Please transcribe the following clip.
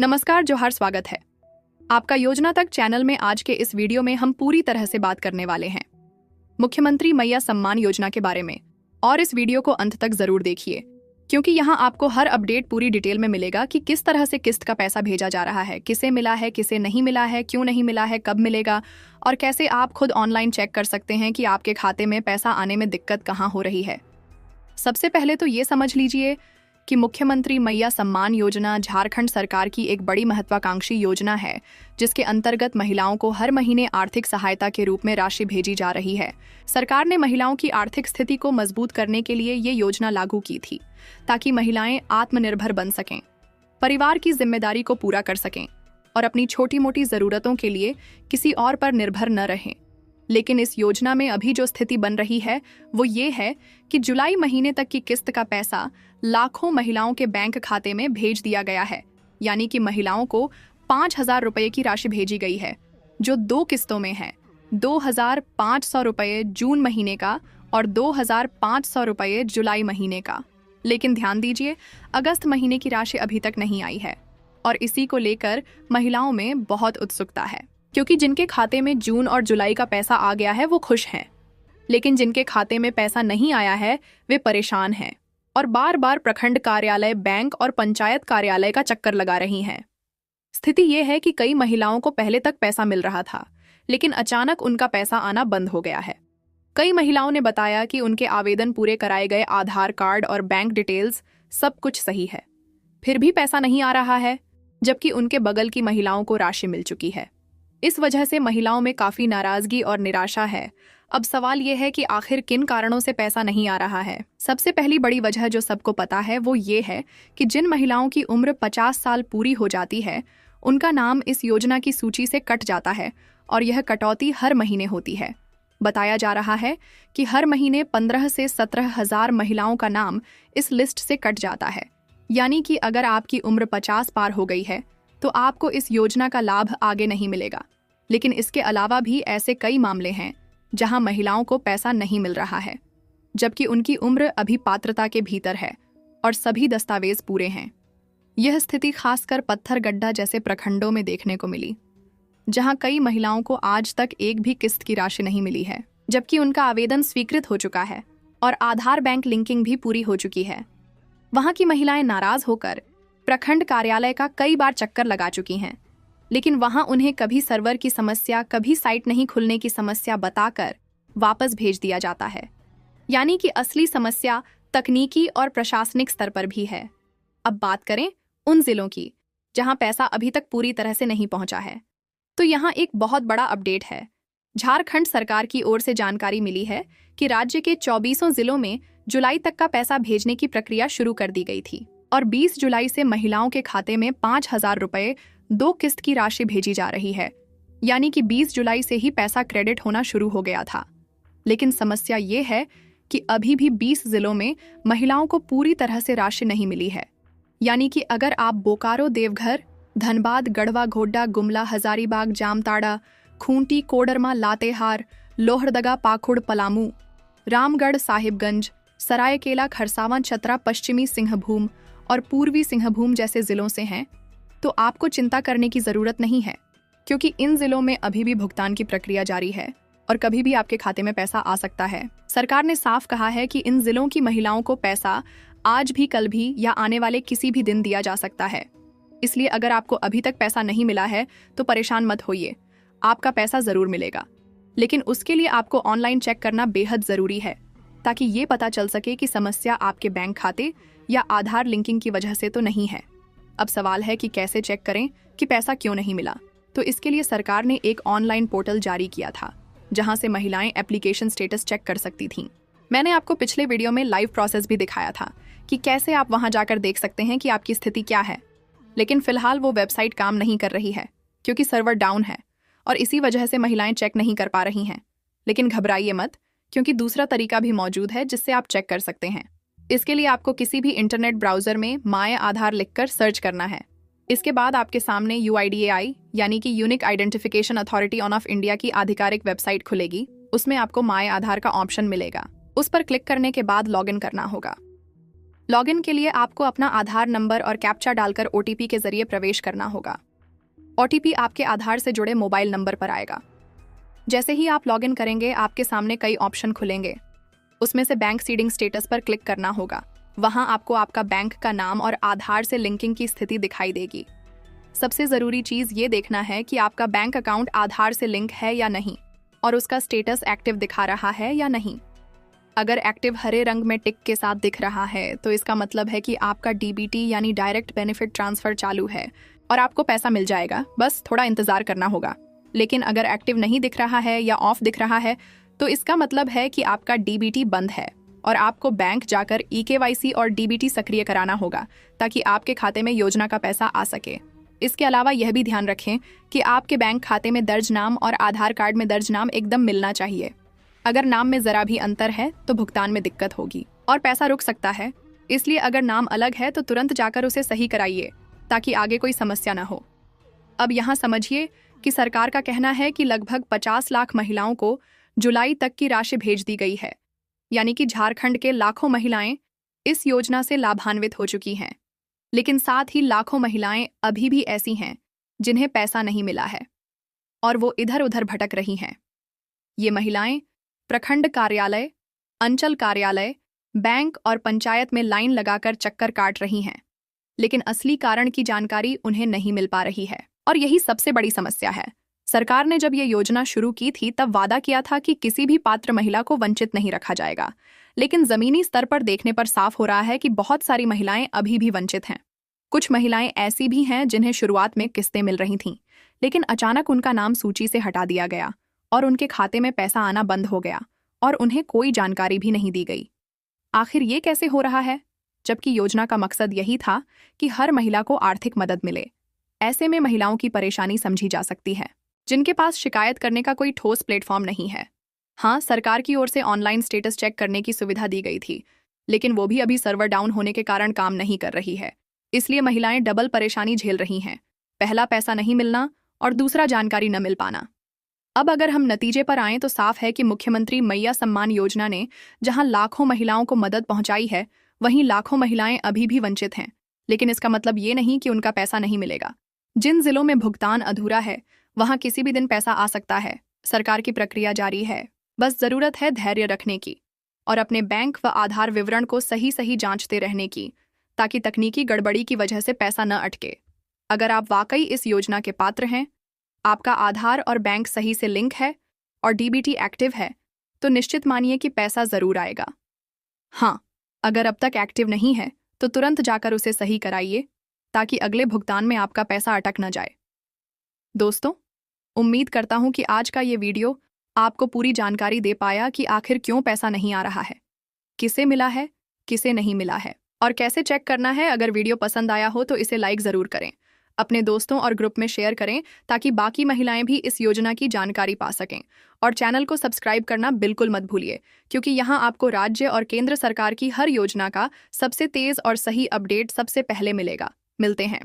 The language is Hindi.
नमस्कार, जोहार, स्वागत है आपका योजना तक चैनल में। आज के इस वीडियो में हम पूरी तरह से बात करने वाले हैं मुख्यमंत्री मैया सम्मान योजना के बारे में। और इस वीडियो को अंत तक जरूर देखिए, क्योंकि यहाँ आपको हर अपडेट पूरी डिटेल में मिलेगा कि किस तरह से किस्त का पैसा भेजा जा रहा है, किसे मिला है, किसे नहीं मिला है, क्यों नहीं मिला है, कब मिलेगा, और कैसे आप खुद ऑनलाइन चेक कर सकते हैं कि आपके खाते में पैसा आने में दिक्कत कहाँ हो रही है। सबसे पहले तो ये समझ लीजिए कि मुख्यमंत्री मैया सम्मान योजना झारखंड सरकार की एक बड़ी महत्वाकांक्षी योजना है, जिसके अंतर्गत महिलाओं को हर महीने आर्थिक सहायता के रूप में राशि भेजी जा रही है। सरकार ने महिलाओं की आर्थिक स्थिति को मजबूत करने के लिए ये योजना लागू की थी, ताकि महिलाएं आत्मनिर्भर बन सकें, परिवार की जिम्मेदारी को पूरा कर सकें और अपनी छोटी मोटी जरूरतों के लिए किसी और पर निर्भर न रहें। लेकिन इस योजना में अभी जो स्थिति बन रही है वो ये है कि जुलाई महीने तक की किस्त का पैसा लाखों महिलाओं के बैंक खाते में भेज दिया गया है। यानी कि महिलाओं को 5,000 रुपये की राशि भेजी गई है, जो 2 किस्तों में है, 2,500 रुपये जून महीने का और 2,500 रुपये जुलाई महीने का। लेकिन ध्यान दीजिए, अगस्त महीने की राशि अभी तक नहीं आई है और इसी को लेकर महिलाओं में बहुत उत्सुकता है, क्योंकि जिनके खाते में जून और जुलाई का पैसा आ गया है वो खुश हैं, लेकिन जिनके खाते में पैसा नहीं आया है वे परेशान हैं और बार बार प्रखंड कार्यालय, बैंक और पंचायत कार्यालय का चक्कर लगा रही हैं। स्थिति ये है कि कई महिलाओं को पहले तक पैसा मिल रहा था, लेकिन अचानक उनका पैसा आना बंद हो गया है। कई महिलाओं ने बताया कि उनके आवेदन पूरे कराए गए आधार कार्ड और बैंक डिटेल्स सब कुछ सही है, फिर भी पैसा नहीं आ रहा है, जबकि उनके बगल की महिलाओं को राशि मिल चुकी है। इस वजह से महिलाओं में काफी नाराजगी और निराशा है। अब सवाल यह है कि आखिर किन कारणों से पैसा नहीं आ रहा है। सबसे पहली बड़ी वजह जो सबको पता है वो ये है कि जिन महिलाओं की उम्र 50 साल पूरी हो जाती है, उनका नाम इस योजना की सूची से कट जाता है और यह कटौती हर महीने होती है। बताया जा रहा है कि हर महीने 15 से 17,000 महिलाओं का नाम इस लिस्ट से कट जाता है। यानी कि अगर आपकी उम्र 50 पार हो गई है तो आपको इस योजना का लाभ आगे नहीं मिलेगा। लेकिन इसके अलावा भी ऐसे कई मामले हैं जहां महिलाओं को पैसा नहीं मिल रहा है, जबकि उनकी उम्र अभी पात्रता के भीतर है और सभी दस्तावेज पूरे हैं। यह स्थिति खासकर पत्थरगड्ढा जैसे प्रखंडों में देखने को मिली, जहां कई महिलाओं को आज तक एक भी किस्त की राशि नहीं मिली है, जबकि उनका आवेदन स्वीकृत हो चुका है और आधार बैंक लिंकिंग भी पूरी हो चुकी है। वहां की महिलाएं नाराज होकर प्रखंड कार्यालय का कई बार चक्कर लगा चुकी हैं, लेकिन वहां उन्हें कभी सर्वर की समस्या, कभी साइट नहीं खुलने की समस्या बताकर वापस भेज दिया जाता है। यानी कि असली समस्या तकनीकी और प्रशासनिक स्तर पर भी है। अब बात करें उन जिलों की जहां पैसा अभी तक पूरी तरह से नहीं पहुंचा है, तो यहाँ एक बहुत बड़ा अपडेट है। झारखंड सरकार की ओर से जानकारी मिली है कि राज्य के 24 जिलों में जुलाई तक का पैसा भेजने की प्रक्रिया शुरू कर दी गई थी और 20 जुलाई से महिलाओं के खाते में 5,000 रुपये 2 किस्त की राशि भेजी जा रही है। यानी कि 20 जुलाई से ही पैसा क्रेडिट होना शुरू हो गया था। लेकिन समस्या ये है कि अभी भी 20 जिलों में महिलाओं को पूरी तरह से राशि नहीं मिली है। यानी कि अगर आप बोकारो, देवघर, धनबाद, गढ़वा, गोड्डा, गुमला, हजारीबाग, जामताड़ा, खूंटी, कोडरमा, लातेहार, लोहरदगा, पाखुड़, पलामू, रामगढ़, साहिबगंज, सरायकेला, खरसावां, चतरा, पश्चिमी सिंहभूम और पूर्वी सिंहभूम जैसे जिलों से हैं, तो आपको चिंता करने की जरूरत नहीं है, क्योंकि इन जिलों में अभी भी भुगतान की प्रक्रिया जारी है और कभी भी आपके खाते में पैसा आ सकता है। सरकार ने साफ कहा है कि इन जिलों की महिलाओं को पैसा आज भी, कल भी या आने वाले किसी भी दिन दिया जा सकता है। इसलिए अगर आपको अभी तक पैसा नहीं मिला है तो परेशान मत होइए, आपका पैसा जरूर मिलेगा। लेकिन उसके लिए आपको ऑनलाइन चेक करना बेहद जरूरी है, ताकि ये पता चल सके कि समस्या आपके बैंक खाते या आधार लिंकिंग की वजह से तो नहीं है। अब सवाल है कि कैसे चेक करें कि पैसा क्यों नहीं मिला। तो इसके लिए सरकार ने एक ऑनलाइन पोर्टल जारी किया था, जहां से महिलाएं एप्लीकेशन स्टेटस चेक कर सकती थीं। मैंने आपको पिछले वीडियो में लाइव प्रोसेस भी दिखाया था कि कैसे आप वहां जाकर देख सकते हैं कि आपकी स्थिति क्या है। लेकिन फिलहाल वो वेबसाइट काम नहीं कर रही है, क्योंकि सर्वर डाउन है और इसी वजह से महिलाएं चेक नहीं कर पा रही हैं। लेकिन घबराइए मत, क्योंकि दूसरा तरीका भी मौजूद है जिससे आप चेक कर सकते हैं। इसके लिए आपको किसी भी इंटरनेट ब्राउजर में माय आधार लिखकर सर्च करना है। इसके बाद आपके सामने UIDAI यानी कि unique identification authority of India की आधिकारिक वेबसाइट खुलेगी। उसमें आपको माय आधार का ऑप्शन मिलेगा। उस पर क्लिक करने के बाद लॉगिन करना होगा। लॉगिन के लिए आपको अपना आधार नंबर और कैप्चा डालकर ओटीपी के जरिए प्रवेश करना होगा। ओटीपी आपके आधार से जुड़े मोबाइल नंबर पर आएगा। जैसे ही आप लॉगिन करेंगे, आपके सामने कई ऑप्शन खुलेंगे। उसमें से बैंक सीडिंग स्टेटस पर क्लिक करना होगा। वहां आपको आपका बैंक का नाम और आधार से लिंकिंग की स्थिति दिखाई देगी। सबसे ज़रूरी चीज़ ये देखना है कि आपका बैंक अकाउंट आधार से लिंक है या नहीं और उसका स्टेटस एक्टिव दिखा रहा है या नहीं। अगर एक्टिव हरे रंग में टिक के साथ दिख रहा है तो इसका मतलब है कि आपका डीबीटी यानी डायरेक्ट बेनिफिट ट्रांसफ़र चालू है और आपको पैसा मिल जाएगा, बस थोड़ा इंतज़ार करना होगा। लेकिन अगर एक्टिव नहीं दिख रहा है या ऑफ दिख रहा है तो इसका मतलब है कि आपका डीबीटी बंद है और आपको बैंक जाकर ईकेवाईसी और डीबीटी सक्रिय कराना होगा ताकि आपके खाते में योजना का पैसा आ सके। इसके अलावा यह भी ध्यान रखें कि आपके बैंक खाते में दर्ज नाम और आधार कार्ड में दर्ज नाम एकदम मिलना चाहिए। अगर नाम में जरा भी अंतर है तो भुगतान में दिक्कत होगी और पैसा रुक सकता है। इसलिए अगर नाम अलग है तो तुरंत जाकर उसे सही कराइए ताकि आगे कोई समस्या न हो। अब यहाँ समझिए कि सरकार का कहना है कि लगभग 50 लाख महिलाओं को जुलाई तक की राशि भेज दी गई है, यानी कि झारखंड के लाखों महिलाएं इस योजना से लाभान्वित हो चुकी हैं। लेकिन साथ ही लाखों महिलाएं अभी भी ऐसी हैं जिन्हें पैसा नहीं मिला है और वो इधर उधर भटक रही हैं। ये महिलाएं प्रखंड कार्यालय, अंचल कार्यालय, बैंक और पंचायत में लाइन लगाकर चक्कर काट रही हैं, लेकिन असली कारण की जानकारी उन्हें नहीं मिल पा रही है और यही सबसे बड़ी समस्या है। सरकार ने जब ये योजना शुरू की थी तब वादा किया था कि किसी भी पात्र महिला को वंचित नहीं रखा जाएगा, लेकिन जमीनी स्तर पर देखने पर साफ हो रहा है कि बहुत सारी महिलाएं अभी भी वंचित हैं। कुछ महिलाएं ऐसी भी हैं जिन्हें शुरुआत में किस्तें मिल रही थीं, लेकिन अचानक उनका नाम सूची से हटा दिया गया और उनके खाते में पैसा आना बंद हो गया और उन्हें कोई जानकारी भी नहीं दी गई। आखिर ये कैसे हो रहा है, जबकि योजना का मकसद यही था कि हर महिला को आर्थिक मदद मिले। ऐसे में महिलाओं की परेशानी समझी जा सकती है, जिनके पास शिकायत करने का कोई ठोस प्लेटफॉर्म नहीं है। हाँ, सरकार की ओर से ऑनलाइन स्टेटस चेक करने की सुविधा दी गई थी, लेकिन वो भी अभी सर्वर डाउन होने के कारण काम नहीं कर रही है। इसलिए महिलाएं डबल परेशानी झेल रही हैं, पहला पैसा नहीं मिलना और दूसरा जानकारी न मिल पाना। अब अगर हम नतीजे पर आएं तो साफ है कि मुख्यमंत्री मैया सम्मान योजना ने जहां लाखों महिलाओं को मदद पहुंचाई है, वहीं लाखों महिलाएं अभी भी वंचित हैं। लेकिन इसका मतलब ये नहीं कि उनका पैसा नहीं मिलेगा। जिन जिलों में भुगतान अधूरा है वहां किसी भी दिन पैसा आ सकता है। सरकार की प्रक्रिया जारी है, बस जरूरत है धैर्य रखने की और अपने बैंक व आधार विवरण को सही सही जांचते रहने की, ताकि तकनीकी गड़बड़ी की वजह से पैसा न अटके। अगर आप वाकई इस योजना के पात्र हैं, आपका आधार और बैंक सही से लिंक है और डीबीटी एक्टिव है, तो निश्चित मानिए कि पैसा जरूर आएगा। हाँ, अगर अब तक एक्टिव नहीं है तो तुरंत जाकर उसे सही कराइए ताकि अगले भुगतान में आपका पैसा अटक न जाए। दोस्तों, उम्मीद करता हूं कि आज का ये वीडियो आपको पूरी जानकारी दे पाया कि आखिर क्यों पैसा नहीं आ रहा है, किसे मिला है, किसे नहीं मिला है और कैसे चेक करना है। अगर वीडियो पसंद आया हो तो इसे लाइक ज़रूर करें, अपने दोस्तों और ग्रुप में शेयर करें ताकि बाकी महिलाएं भी इस योजना की जानकारी पा सकें। और चैनल को सब्सक्राइब करना बिल्कुल मत भूलिए, क्योंकि यहाँ आपको राज्य और केंद्र सरकार की हर योजना का सबसे तेज़ और सही अपडेट सबसे पहले मिलेगा। मिलते हैं।